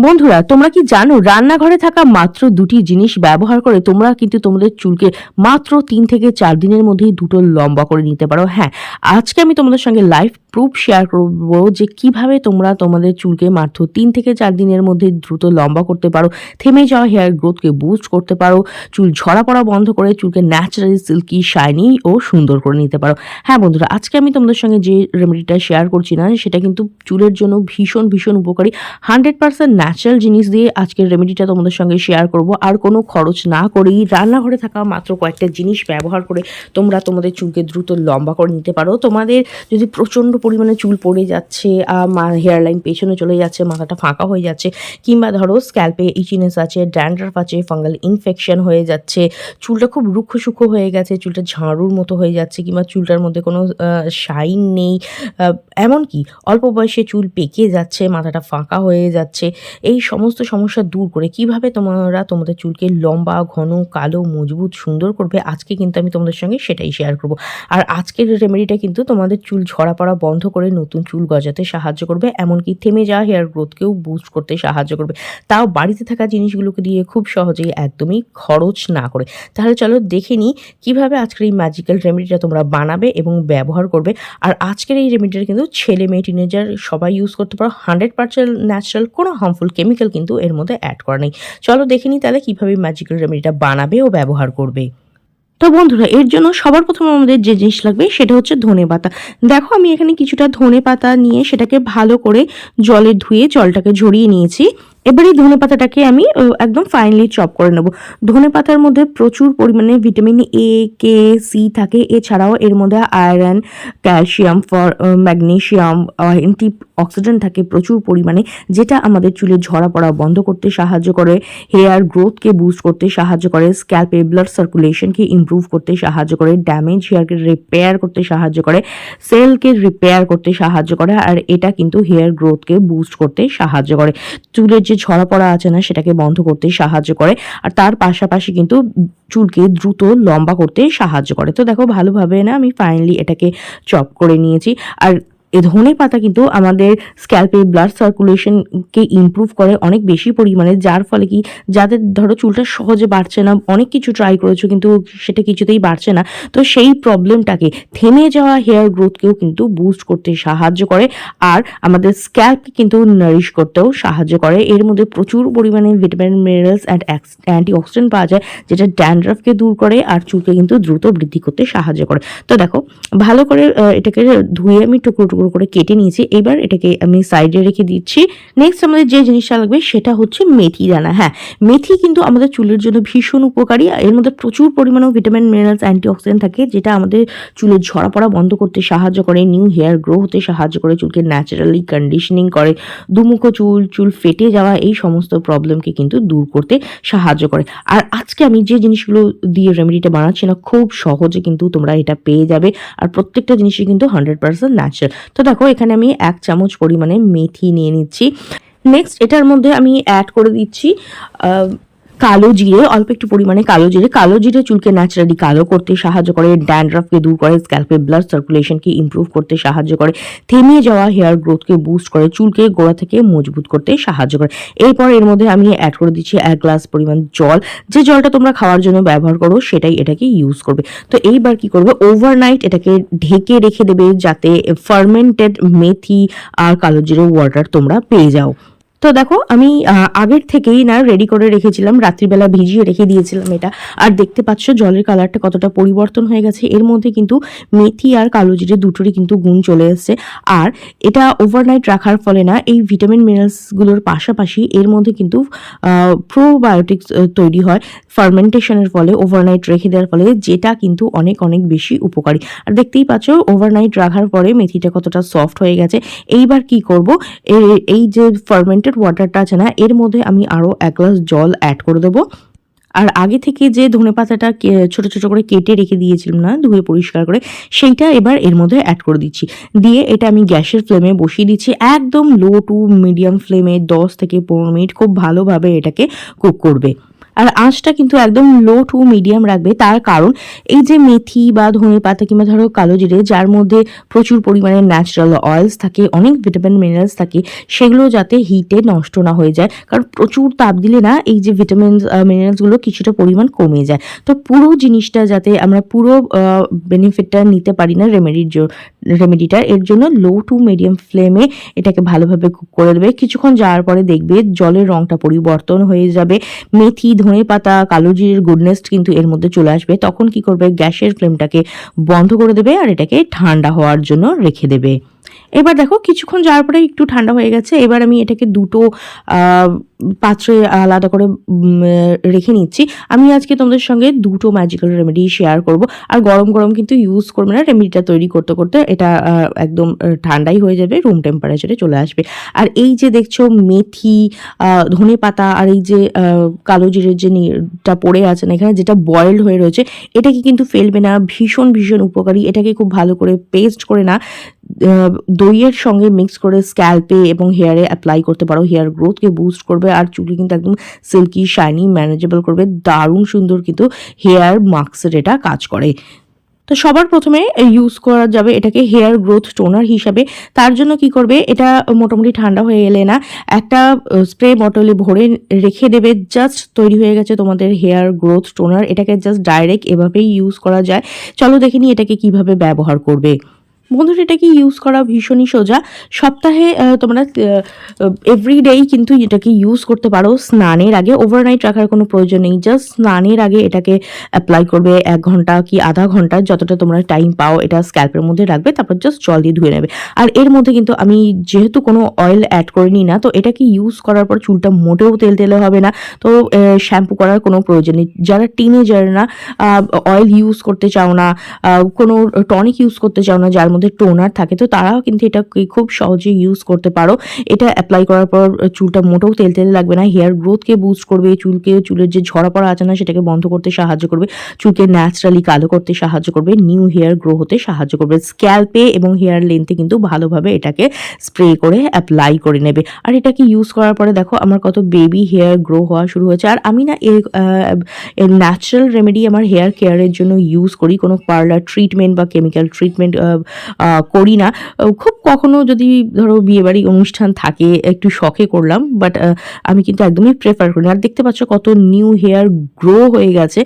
বন্ধুরা, তোমরা কি জানো রান্নাঘরে থাকা মাত্র দুটি জিনিস ব্যবহার করে তোমরা কিন্তু তোমাদের চুলকে মাত্র 3 থেকে 4 দিনের মধ্যেই দুটো লম্বা করে নিতে পারো। হ্যাঁ, আজকে আমি তোমাদের সঙ্গে লাইভ প্রুফ শেয়ার করব যে কিভাবে তোমরা তোমাদের চুলকে মাত্র 3 থেকে 4 দিনের মধ্যে দ্রুত লম্বা করতে পারো, থেমে যাওয়া হেয়ার গ্রোথকে বুস্ট করতে পারো, চুল ঝরা পড়া বন্ধ করে চুলকে ন্যাচারালি সিল্কি, শাইনি ও সুন্দর করে নিতে পারো। হ্যাঁ বন্ধুরা, আজকে আমি তোমাদের সঙ্গে যে রেমেডিটা শেয়ার করছি না সেটা কিন্তু চুলের জন্য ভীষণ ভীষণ উপকারী। 100% ন্যাচারাল জিনিস দিয়ে আজকের রেমেডিটা তোমাদের সঙ্গে শেয়ার করব। আর কোনো খরচ না করেই রান্নাঘরে থাকা মাত্র কয়েকটা জিনিস ব্যবহার করে তোমরা তোমাদের চুলকে দ্রুত লম্বা করে নিতে পারো। তোমাদের যদি প্রচণ্ড পরিমাণে চুল পড়ে যাচ্ছে, হেয়ার লাইন পেছনে চলে যাচ্ছে, মাথাটা ফাঁকা হয়ে যাচ্ছে, কিংবা ধরো স্ক্যাল্পে ইচিনেস আছে, ড্যান্ড্রাফ আছে, ফাঙ্গাল ইনফেকশন হয়ে যাচ্ছে, চুলটা খুব রুক্ষ সূক্ষ্ম হয়ে গেছে, চুলটা ঝাড়ুর মতো হয়ে যাচ্ছে, কিংবা চুলটার মধ্যে কোনো শাইন নেই, এমনকি অল্প বয়সে চুল পেকে যাচ্ছে, মাথাটা ফাঁকা হয়ে যাচ্ছে, এই সমস্ত সমস্যা দূর করে কিভাবে তোমরা তোমাদের চুলকে লম্বা, ঘন, কালো, মজবুত, সুন্দর করবে, আজকে কিন্তু আমি তোমাদের সঙ্গে সেটাই শেয়ার করব। আর আজকের রেমেডিটা কিন্তু তোমাদের চুল ঝরা পড়া বন্ধ করে নতুন চুল গজাতে সাহায্য করবে, এমনকি থেমে যাওয়া হেয়ার গ্রোথকেও বুস্ট করতে সাহায্য করবে, তাও বাড়িতে থাকা জিনিসগুলোকে দিয়ে খুব সহজেই, একদমই খরচ না করে। তাহলে চলো দেখে নিই কীভাবে আজকের এই ম্যাজিক্যাল রেমেডিটা তোমরা বানাবে এবং ব্যবহার করবে। আর আজকের এই রেমেডিটা কিন্তু ছেলে মেয়ে টিনেজার সবাই ইউজ করতে পারো। 100% ন্যাচারাল, কোনো হার্মফুল কেমিক্যাল কিন্তু এর মধ্যে অ্যাড করা নেই। চলো দেখে নিই তাহলে কীভাবে ম্যাজিক্যাল রেমেডিটা বানাবে ও ব্যবহার করবে। তো বন্ধুরা, এর জন্য সবার প্রথমে আমাদের যে জিনিস লাগবে সেটা হচ্ছে ধনেপাতা। দেখো, আমি এখানে কিছুটা ধনেপাতা নিয়ে সেটাকে ভালো করে জলে ধুয়ে জলটাকে ঝরিয়ে নিয়েছি। এবার এই ধনেপাতাটাকে আমি একদম ফাইনলি চপ করে নেব। ধনেপাতার মধ্যে প্রচুর পরিমাণে ভিটামিন এ, কে, সি থাকে। এছাড়াও এর মধ্যে iron, calcium, magnesium, anti oxidant থাকে প্রচুর পরিমাণে, যেটা আমাদের চুলে ঝরা পড়া বন্ধ করতে সাহায্য করে, হেয়ার গ্রোথকে বুস্ট করতে সাহায্য করে, স্ক্যাল্পে ব্লাড সার্কুলেশনকে ইমপ্রুভ করতে সাহায্য করে, ড্যামেজ হেয়ারকে রিপেয়ার করতে সাহায্য করে, সেলকে রিপেয়ার করতে সাহায্য করে, আর এটা কিন্তু হেয়ার গ্রোথকে বুস্ট করতে সাহায্য করে, চুলের যে ঝরা পড়া আছে না সেটাকে বন্ধ করতে সাহায্য করে, আর তার পাশাপাশি কিন্তু চুলকে দ্রুত লম্বা করতে সাহায্য করে। তো দেখো, ভালোভাবে না আমি ফাইনালি এটাকে চপ করে নিয়েছি। আর এই ধনে পাতা কিন্তু আমাদের স্ক্যাল্পে ব্লাড সার্কুলেশনকে ইমপ্রুভ করে অনেক বেশি পরিমাণে, যার ফলে কি, যাদের ধরো চুলটা সহজে বাড়ছে না, অনেক কিছু ট্রাই করেছো কিন্তু সেটা কিছুতেই বাড়ছে না, তো সেই প্রবলেমটাকে, থেমে যাওয়া হেয়ার গ্রোথকেও কিন্তু বুস্ট করতে সাহায্য করে, আর আমাদের স্ক্যাল্পকে কিন্তু নারিশ করতেও সাহায্য করে। এর মধ্যে প্রচুর পরিমাণে ভিটামিন, মিনারেলস অ্যান্ড অ্যান্টিঅক্সিডেন্ট পাওয়া যায়, যেটা ড্যান্ড্রাফকে দূর করে আর চুলকে কিন্তু দ্রুত বৃদ্ধি করতে সাহায্য করে। তো দেখো, ভালো করে এটাকে ধুয়ে আমি টুকরো টুকরো করে কেটে নিয়েছি। এবার এটাকে আমি সাইডে রেখে দিচ্ছি। নেক্সট আমাদের যে জিনিসটা লাগবে সেটা হচ্ছে মেথি দানা। হ্যাঁ, মেথি কিন্তু আমাদের চুলের জন্য ভীষণ উপকারী। এর মধ্যে প্রচুর পরিমাণে ভিটামিন, মিনারেলস, অ্যান্টিঅক্সিডেন্ট থাকে, যেটা আমাদের চুলের ঝরা পড়া বন্ধ করতে সাহায্য করে, নিউ হেয়ার গ্রো হতে সাহায্য করে, চুলকে ন্যাচারালি কন্ডিশনিং করে, দুমুখো চুল, চুল ফেটে যাওয়া, এই সমস্ত প্রবলেমকে কিন্তু দূর করতে সাহায্য করে। আর আজকে আমি যে জিনিসগুলো দিয়ে রেমেডিটা বানাচ্ছি না, খুব সহজে কিন্তু তোমরা এটা পেয়ে যাবে, আর প্রত্যেকটা জিনিসই কিন্তু 100% ন্যাচারাল। তো দেখো, এখানে আমি 1 চামচ পরিমাণে মেথি নিয়ে নিচ্ছি। নেক্সট এটার মধ্যে আমি অ্যাড করে দিচ্ছি কালো জিরে, অল্প একটু পরিমাণে কালো জিরে। কালো জিরে চুলকে ন্যাচারালি কালো করতে সাহায্য করে, ড্যান্ড্রাফকে দূর করে, স্ক্যাল্পে ব্লাড সার্কুলেশনকে ইমপ্রুভ করতে সাহায্য করে, থেমে যাওয়া হেয়ার গ্রোথকে বুস্ট করে, চুলকে গোড়া থেকে মজবুত করতে সাহায্য করে। এরপর এর মধ্যে আমি অ্যাড করে দিচ্ছি 1 গ্লাস পরিমাণ জল। যে জলটা তোমরা খাওয়ার জন্য ব্যবহার করো সেটাই এটাকে ইউজ করবে। তো এইবার কি করবে, ওভারনাইট এটাকে ঢেকে রেখে দেবে, যাতে ফার্মেন্টেড মেথি আর কালো জিরে ওয়াটার তোমরা পেয়ে যাও। তো দেখো, আমি আগের থেকেই না রেডি করে রেখেছিলাম, রাত্রিবেলা ভিজিয়ে রেখে দিয়েছিলাম এটা। আর দেখতে পাচ্ছ জলের কালারটা কতটা পরিবর্তন হয়ে গেছে। এর মধ্যে কিন্তু মেথি আর কালো জিরে দুটোরই কিন্তু গুণ চলে এসছে। আর এটা ওভারনাইট রাখার ফলে না, এই ভিটামিন মিনারেলসগুলোর পাশাপাশি এর মধ্যে কিন্তু প্রোবায়োটিক্স তৈরি হয় ফার্মেন্টেশনের ফলে, ওভারনাইট রেখে দেওয়ার ফলে, যেটা কিন্তু অনেক অনেক বেশি উপকারী। আর দেখতেই পাচ্ছ ওভারনাইট রাখার পরে মেথিটা কতটা সফট হয়ে গেছে। এইবার কি করব, এই যে ফার্মেন্টেড ওয়াটারটা আছে না, এর মধ্যে আমি আরও 1 গ্লাস জল অ্যাড করে দেবো। আর আগে থেকে যে ধনেপাতাটা ছোট ছোট করে কেটে রেখে দিয়েছিলাম না, ধুয়ে পরিষ্কার করে, সেইটা এবার এর মধ্যে অ্যাড করে দিচ্ছি। দিয়ে এটা আমি গ্যাসের ফ্লেমে বসিয়ে দিচ্ছি, একদম লো টু মিডিয়াম ফ্লেমে 10 থেকে 15 মিনিট খুব ভালোভাবে এটাকে কুক করবে। আর আঁচটা কিন্তু একদম লো টু মিডিয়াম রাখবে। তার কারণ এই যে মেথি বা ধনে পাতা কিংবা ধরো কালো জিরে, যার মধ্যে প্রচুর পরিমাণে ন্যাচারাল অয়েলস থাকে, অনেক ভিটামিন মিনারেলস থাকে, সেগুলো যাতে হিটে নষ্ট না হয়ে যায়। কারণ প্রচুর তাপ দিলে না এই যে ভিটামিন মিনারেলসগুলো কিছুটা পরিমাণ কমে যায়। তো পুরো জিনিসটা যাতে আমরা পুরো বেনিফিটটা নিতে পারি না রেমেডিটার, এর জন্য লো টু মিডিয়াম ফ্লেমে এটাকে ভালোভাবে কুক করে দেবে। কিছুক্ষণ যাওয়ার পরে দেখবে জলের রংটা পরিবর্তন হয়ে যাবে, মেথি ধনে পাতা কালো জিরের গুডনেস কিন্তু এর মধ্যে চলে আসবে। তখন কি করবে, গ্যাসের ফ্লেমটাকে বন্ধ করে দেবে আর এটাকে ঠান্ডা হওয়ার জন্য রেখে দেবে। এবার দেখো কিছুক্ষণ যাওয়ার পরে একটু ঠান্ডা হয়ে গেছে। এবার আমি এটাকে দুটো পাত্রে আলাদা করে রেখে নিচ্ছি। আমি আজকে তোমাদের সঙ্গে দুটো ম্যাজিক্যাল রেমেডি শেয়ার করব। আর গরম গরম কিন্তু ইউজ করবে না, রেমেডিটা তৈরি করতে করতে এটা একদম ঠান্ডাই হয়ে যাবে, রুম টেম্পারেচারে চলে আসবে। আর এই যে দেখছো মেথি ধনে পাতা আর এই যে কালো জিরের যে টা পড়ে আছে না এখানে, যেটা বয়েলড হয়ে রয়েছে, এটাকে কিন্তু ফেলবে না, ভীষণ ভীষণ উপকারী। এটাকে খুব ভালো করে পেস্ট করে না দইয়ের সঙ্গে মিক্স করে স্ক্যাল্পে এবং হেয়ারে অ্যাপ্লাই করতে পারো। হেয়ার গ্রোথকে বুস্ট করবে আর চুলকে কিন্তু একদম সিল্কি শাইনি ম্যানেজেবল করবে। দারুণ সুন্দর কিন্তু হেয়ার মাস্কের এটা কাজ করে। তো সবার প্রথমে ইউজ করা যাবে এটাকে হেয়ার গ্রোথ টোনার হিসাবে। তার জন্য কি করবে, এটা মোটামুটি ঠান্ডা হয়ে এলে না একটা স্প্রে বটলে ভরে রেখে দেবে। জাস্ট তৈরি হয়ে গেছে তোমাদের হেয়ার গ্রোথ টোনার। এটাকে জাস্ট ডাইরেক্ট এভাবেই ইউজ করা যায়। চলো দেখে নিই এটাকে কিভাবে ব্যবহার করবে। বন্ধুরা, এটাকে ইউজ করা ভীষণই সোজা। সপ্তাহে তোমরা এভরিডেই কিন্তু এটাকে ইউজ করতে পারো। স্নানের আগে ওভারনাইট রাখার কোনো প্রয়োজন নেই, জাস্ট স্নানের আগে এটাকে অ্যাপ্লাই করবে 1 ঘন্টা কি আধা ঘন্টা, যতটা তোমরা টাইম পাও এটা স্ক্যাল্পের মধ্যে রাখবে, তারপর জাস্ট জল দিয়ে ধুয়ে নেবে। আর এর মধ্যে কিন্তু আমি যেহেতু কোনো অয়েল অ্যাড করিনি না, তো এটাকে ইউজ করার পর চুলটা মোটেও তেলে হবে না। তো শ্যাম্পু করার কোনো প্রয়োজন নেই। যারা টিনেজাররা অয়েল ইউজ করতে চাও না, কোনো টনিক ইউজ করতে চাও না যার মধ্যে টোনার থাকে, তো তারাও কিন্তু এটাকে খুব সহজে ইউজ করতে পারো। এটা অ্যাপ্লাই করার পর চুলটা মোটেও তেল লাগবে না, হেয়ার গ্রোথকে বুস্ট করবে, চুলের যে ঝরা পড়া আছে না সেটাকে বন্ধ করতে সাহায্য করবে, চুলকে ন্যাচারালি কালো করতে সাহায্য করবে, নিউ হেয়ার গ্রো হতে সাহায্য করবে। স্ক্যাল্পে এবং হেয়ার লেন্থে কিন্তু ভালোভাবে এটাকে স্প্রে করে অ্যাপ্লাই করে নেবে। আর এটাকে ইউজ করার পরে দেখো আমার কত বেবি হেয়ার গ্রো হওয়া শুরু হয়েছে। আর আমি না এর ন্যাচারাল রেমেডি আমার হেয়ার কেয়ারের জন্য ইউজ করি, কোনো পার্লার ট্রিটমেন্ট বা কেমিক্যাল ট্রিটমেন্ট করি না। খুব কখনো যদি ধরো বিয়েবাড়ি অনুষ্ঠান থাকে একটু শখে করলাম, বাট আমি কিন্তু একদমই প্রেফার করি না। আর দেখতে পাচ্ছ কত নিউ হেয়ার গ্রো হয়ে গেছে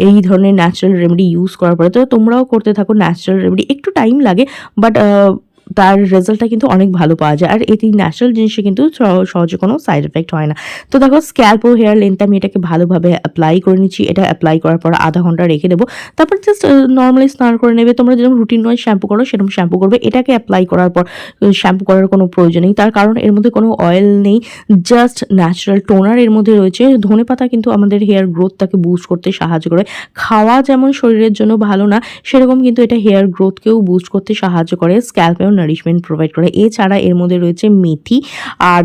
এই ধরনের ন্যাচারাল রেমেডি ইউজ করার পরে। তো তোমরাও করতে থাকো ন্যাচারাল রেমেডি, একটু টাইম লাগে বাট তার রেজাল্টটা কিন্তু অনেক ভালো পাওয়া যায়। আর এই ন্যাচারাল জিনিসে কিন্তু সহজে কোনো সাইড এফেক্ট হয় না। তো দেখো স্ক্যাল্প ও হেয়ার লেন্থে আমি এটাকে ভালোভাবে অ্যাপ্লাই করে নিচ্ছি। এটা অ্যাপ্লাই করার পর আধা ঘন্টা রেখে দেবো, তারপর জাস্ট নর্মালি স্নান করে নেবে। তোমরা যেরকম রুটিন ওয়াইজ শ্যাম্পু করো সেরকম শ্যাম্পু করবে। এটাকে অ্যাপ্লাই করার পর শ্যাম্পু করার কোনো প্রয়োজন নেই, তার কারণ এর মধ্যে কোনো অয়েল নেই, জাস্ট ন্যাচারাল টোনার এর মধ্যে রয়েছে। ধনে পাতা কিন্তু আমাদের হেয়ার গ্রোথটাকে বুস্ট করতে সাহায্য করে। খাওয়া যেমন শরীরের জন্য ভালো না, সেরকম কিন্তু এটা হেয়ার গ্রোথকেও বুস্ট করতে সাহায্য করে, স্ক্যাল্পেও নারিশমেন্ট প্রোভাইড করে। এছাড়া এর মধ্যে রয়েছে মেথি আর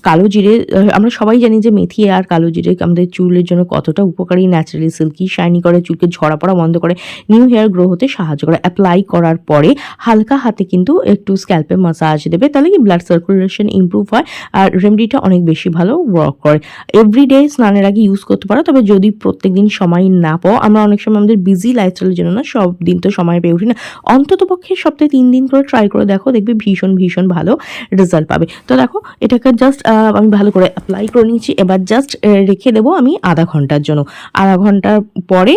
কালো জিরে। আমরা সবাই জানি যে মেথি আর কালো জিরে আমাদের চুলের জন্য কতটা উপকারী, ন্যাচারালি সিল্কি শাইনি করে, চুলকে ঝরা পড়া বন্ধ করে, নিউ হেয়ার গ্রো হতে সাহায্য করে। অ্যাপ্লাই করার পরে হালকা হাতে কিন্তু একটু স্ক্যাল্পে মাসাজ দেবে, তাহলে কি ব্লাড সার্কুলেশন ইমপ্রুভ হয় আর রেমেডিটা অনেক বেশি ভালো ওয়ার্ক করে। এভরিডে স্নানের আগে ইউজ করতে পারো, তবে যদি প্রত্যেকদিন সময় না পাও, আমরা অনেক সময় আমাদের বিজি লাইফস্টাইলের জন্য না সব দিন তো সময় পেয়ে উঠি না, অন্তত পক্ষে সপ্তাহে 3 দিন করে ট্রাই করে দেখো, দেখবে ভীষণ ভীষণ ভালো রেজাল্ট পাবে। তো দেখো এটাকে জাস্ট আমি ভালো করে অ্যাপ্লাই করে নিচ্ছি। এবার জাস্ট রেখে দেবো আমি আধা ঘন্টার জন্য। আধা ঘন্টার পরে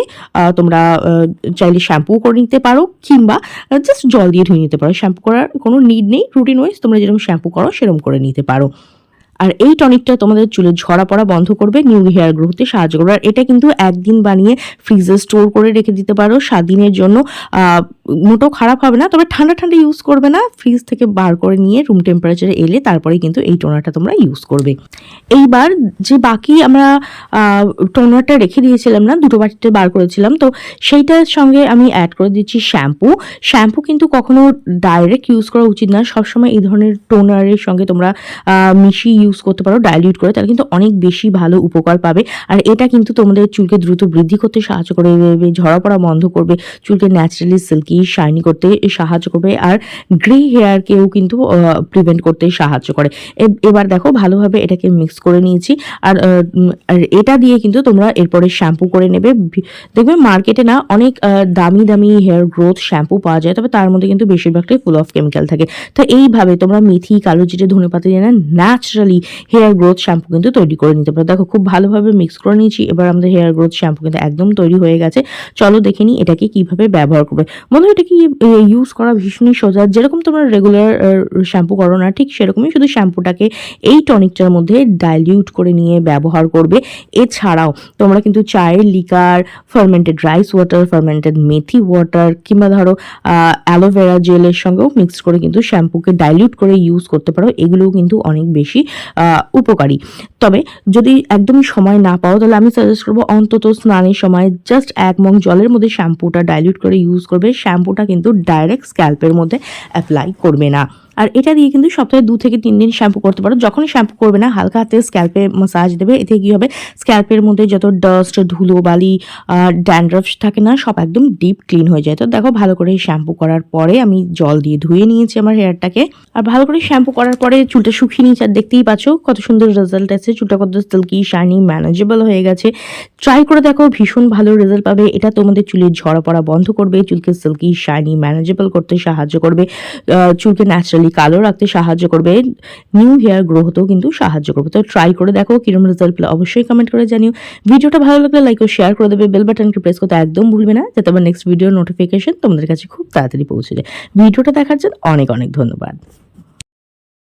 তোমরা চাইলে শ্যাম্পু করে নিতে পারো কিংবা জাস্ট জল দিয়ে ধুয়ে নিতে পারো। শ্যাম্পু করার কোনো নিড নেই, রুটিন ওয়াইজ তোমরা যেরকম শ্যাম্পু করো সেরকম করে নিতে পারো। আর এই টনিকটা তোমাদের চুলের ঝরা পড়া বন্ধ করবে, নিউ হেয়ার গ্রো হতে সাহায্য করবে। আর এটা কিন্তু একদিন বানিয়ে ফ্রিজে স্টোর করে রেখে দিতে পারো 7 দিনের জন্য, মোটেও খারাপ হবে না। তবে ঠান্ডা ঠান্ডা ইউজ করবে না, ফ্রিজ থেকে বার করে নিয়ে রুম টেম্পারেচারে এলে তারপরে কিন্তু এই টোনারটা তোমরা ইউজ করবে। এইবার যে বাকি আমরা টোনারটা রেখে দিয়েছিলাম না, দুটো বাটিতে বার করেছিলাম, তো সেইটার সঙ্গে আমি অ্যাড করে দিচ্ছি শ্যাম্পু। শ্যাম্পু কিন্তু কখনো ডাইরেক্ট ইউজ করা উচিত না, সবসময় এই ধরনের টোনারের সঙ্গে তোমরা মিশিয়ে ইউজ করতে পারো ডাইলিউট করে, তাহলে কিন্তু অনেক বেশি ভালো উপকার পাবে। আর এটা কিন্তু তোমাদের চুলকে দ্রুত বৃদ্ধি করতে সাহায্য করে দেবে, ঝরা পড়া বন্ধ করবে, চুলকে ন্যাচারালি সিল্কি শাইনি করতে সাহায্য করবে, আর গ্রে হেয়ারকেও কিন্তু প্রিভেন্ট করতে সাহায্য করে। এবার দেখো ভালোভাবে এটাকে মিক্স করে নিয়েছি। আর এটা দিয়ে কিন্তু তোমরা এরপরে শ্যাম্পু করে নেবে। দেখবে মার্কেটে না অনেক দামি দামি হেয়ার গ্রোথ শ্যাম্পু পাওয়া যায়, তবে তার মধ্যে কিন্তু বেশিরভাগটাই ফুল অফ কেমিক্যাল থাকে। তো এইভাবে তোমরা মেথি, কালো জিরে, ধনেপাতা দিয়ে না ন্যাচারালি হেয়ার গ্রোথ শ্যাম্পু কিন্তু তৈরি করে নিতে পারো। দেখো খুব ভালোভাবে মিক্স করে নিয়েছি। এবার আমাদের হেয়ার গ্রোথ শ্যাম্পু কিন্তু একদম তৈরি হয়ে গেছে। চলো দেখে নিই এটাকে কিভাবে ব্যবহার করবে। বন্ধুরা এটাকে ইউজ করা ভীষণই সোজা। যেরকম তোমরা রেগুলার শ্যাম্পু করো না, ঠিক সেরকমই, শুধু শ্যাম্পুটাকে এই টনিকটার মধ্যে ডাইলিউট করে নিয়ে ব্যবহার করবে। এছাড়াও তোমরা কিন্তু চায়ের liquor, fermented rice water, fermented methi water, কিংবা ধরো অ্যালোভেরা জেলের সঙ্গেও মিক্স করে কিন্তু শ্যাম্পুকে ডাইলিউট করে ইউজ করতে পারো। এগুলোও কিন্তু অনেক বেশি উপকারী। তবে যদি একদমই সময় না পাও, তাহলে আমি সাজেস্ট করবো অন্তত স্নানের সময় জাস্ট 1 মগ জলের মধ্যে শ্যাম্পুটা ডাইলিউট করে ইউজ করবে। শ্যাম্পুটা কিন্তু ডাইরেক্ট স্ক্যাল্পের মধ্যে অ্যাপ্লাই করবে না। আর এটা দিয়ে কিন্তু সপ্তাহে 2 থেকে 3 দিন শ্যাম্পু করতে পারো। যখনই শ্যাম্পু করবে না, হালকা হাতে স্ক্যাল্পে মাসাজ দেবে। এতে কি হবে, স্ক্যাল্পের মধ্যে যত ডাস্ট, ধুলো বালি, ড্যান্ড্রফ থাকে না, সব একদম ডিপ ক্লিন হয়ে যায়। তো দেখো ভালো করে শ্যাম্পু করার পরে আমি জল দিয়ে ধুয়ে নিয়েছি আমার হেয়ারটাকে। আর ভালো করে শ্যাম্পু করার পরে চুলটা শুকিয়ে নিয়েছি। আর দেখতেই পাচ্ছ কত সুন্দর রেজাল্ট আছে, চুলটা কত সিল্কি শাইনি ম্যানেজেবল হয়ে গেছে। ট্রাই করে দেখো, ভীষণ ভালো রেজাল্ট পাবে। এটা তোমাদের চুলের ঝরা পড়া বন্ধ করবে, চুলকে সিল্কি শাইনি ম্যানেজেবল করতে সাহায্য করবে, চুলকে ন্যাচারালি কালো রাখতে সাহায্য করবে, নিউ হেয়ার গ্রো হতেও কিন্তু সাহায্য করবে। তো ট্রাই করে দেখো, কিরকম রেজাল্ট পেলে অবশ্যই কমেন্ট করে জানিও। ভিডিওটা ভালো লাগলে লাইক ও শেয়ার করে দেবে, বেল বাটনকে প্রেস করতে একদম ভুলবে না, যাতে আমার নেক্সট ভিডিওর নোটিফিকেশন তোমাদের কাছে খুব তাড়াতাড়ি পৌঁছে যায়। ভিডিওটা দেখার জন্য অনেক অনেক ধন্যবাদ।